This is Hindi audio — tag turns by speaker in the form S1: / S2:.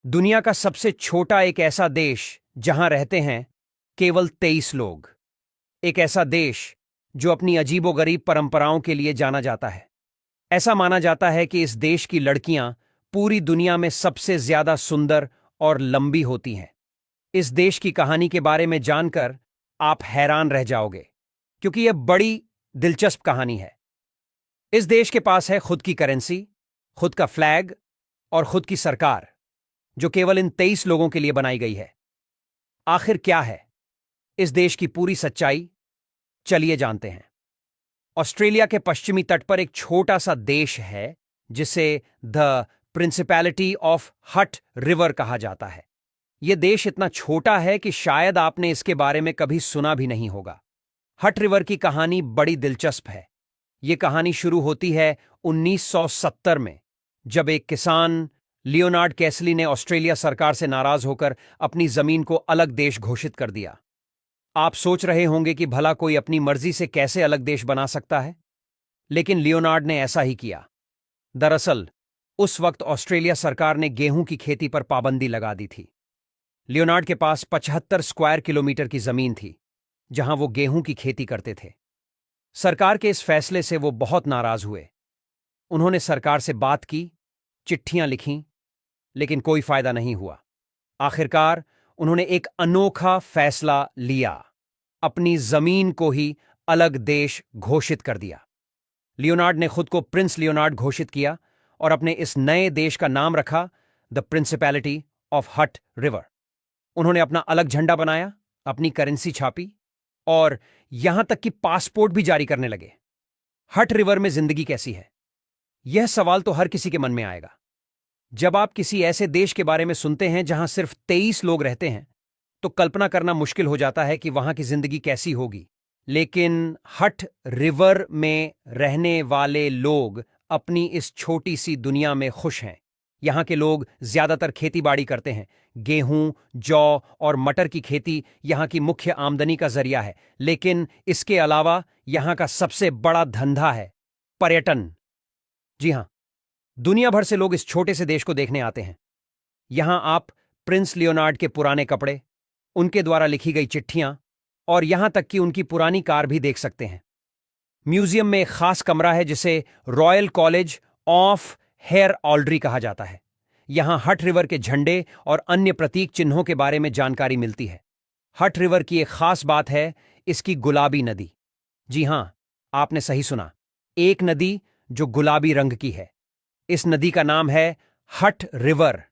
S1: दुनिया का सबसे छोटा एक ऐसा देश जहां रहते हैं केवल 23 लोग। एक ऐसा देश जो अपनी अजीबोगरीब परंपराओं के लिए जाना जाता है। ऐसा माना जाता है कि इस देश की लड़कियां पूरी दुनिया में सबसे ज्यादा सुंदर और लंबी होती हैं। इस देश की कहानी के बारे में जानकर आप हैरान रह जाओगे, क्योंकि यह बड़ी दिलचस्प कहानी है। इस देश के पास है खुद की करेंसी, खुद का फ्लैग और खुद की सरकार, जो केवल इन 23 लोगों के लिए बनाई गई है। आखिर क्या है इस देश की पूरी सच्चाई? चलिए जानते हैं। ऑस्ट्रेलिया के पश्चिमी तट पर एक छोटा सा देश है जिसे द प्रिंसिपैलिटी ऑफ हट रिवर कहा जाता है। यह देश इतना छोटा है कि शायद आपने इसके बारे में कभी सुना भी नहीं होगा। हट रिवर की कहानी बड़ी दिलचस्प है। यह कहानी शुरू होती है 1970 में, जब एक किसान लियोनार्ड कैसली ने ऑस्ट्रेलिया सरकार से नाराज होकर अपनी जमीन को अलग देश घोषित कर दिया। आप सोच रहे होंगे कि भला कोई अपनी मर्जी से कैसे अलग देश बना सकता है, लेकिन लियोनार्ड ने ऐसा ही किया। दरअसल उस वक्त ऑस्ट्रेलिया सरकार ने गेहूं की खेती पर पाबंदी लगा दी थी। लियोनार्ड के पास 75 स्क्वायर किलोमीटर की जमीन थी जहां वो गेहूं की खेती करते थे। सरकार के इस फैसले से वो बहुत नाराज हुए। उन्होंने सरकार से बात की, चिट्ठियां लिखीं, लेकिन कोई फायदा नहीं हुआ। आखिरकार उन्होंने एक अनोखा फैसला लिया, अपनी जमीन को ही अलग देश घोषित कर दिया। लियोनार्ड ने खुद को प्रिंस लियोनार्ड घोषित किया और अपने इस नए देश का नाम रखा द प्रिंसिपैलिटी ऑफ हट रिवर। उन्होंने अपना अलग झंडा बनाया, अपनी करेंसी छापी और यहां तक कि पासपोर्ट भी जारी करने लगे। हट रिवर में जिंदगी कैसी है? यह सवाल तो हर किसी के मन में आएगा। जब आप किसी ऐसे देश के बारे में सुनते हैं जहां सिर्फ 23 लोग रहते हैं, तो कल्पना करना मुश्किल हो जाता है कि वहां की जिंदगी कैसी होगी। लेकिन हट रिवर में रहने वाले लोग अपनी इस छोटी सी दुनिया में खुश हैं। यहां के लोग ज्यादातर खेतीबाड़ी करते हैं। गेहूं, जौ और मटर की खेती यहां की मुख्य आमदनी का जरिया है। लेकिन इसके अलावा यहां का सबसे बड़ा धंधा है पर्यटन। जी हां, दुनिया भर से लोग इस छोटे से देश को देखने आते हैं। यहां आप प्रिंस लियोनार्ड के पुराने कपड़े, उनके द्वारा लिखी गई चिट्ठियां और यहां तक कि उनकी पुरानी कार भी देख सकते हैं। म्यूजियम में एक खास कमरा है जिसे रॉयल कॉलेज ऑफ हेयर ऑल्ड्री कहा जाता है। यहां हट रिवर के झंडे और अन्य प्रतीक चिन्हों के बारे में जानकारी मिलती है। हट रिवर की एक खास बात है इसकी गुलाबी नदी। जी हां, आपने सही सुना, एक नदी जो गुलाबी रंग की है। इस नदी का नाम है हट रिवर।